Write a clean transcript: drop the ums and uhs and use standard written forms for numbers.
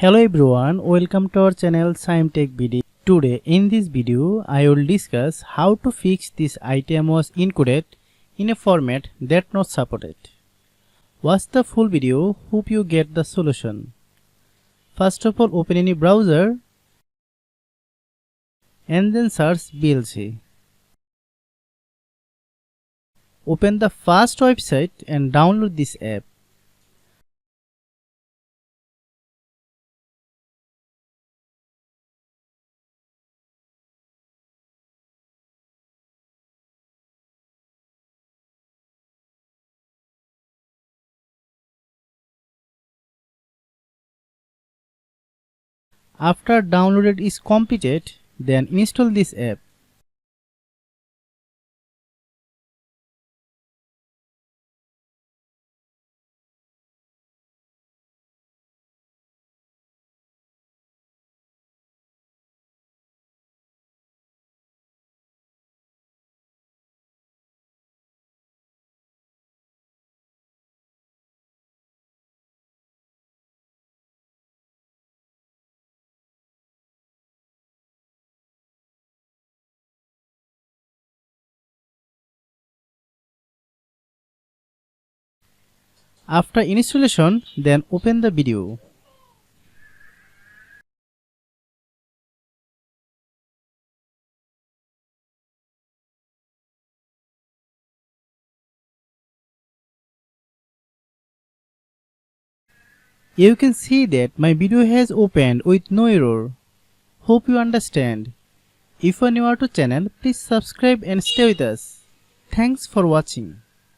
Hello everyone, welcome to our channel Shaem Tech Video. Today in this video I will discuss how to fix this item was encoded in a format that not supported. Watch the full video, hope you get the solution. First of all, open any browser and then search BLC. Open the first website and download this app. After downloaded is completed, then install this app. After installation, then open the video. You can see that my video has opened with no error. Hope you understand. If you are new to channel, please subscribe and stay with us. Thanks for watching.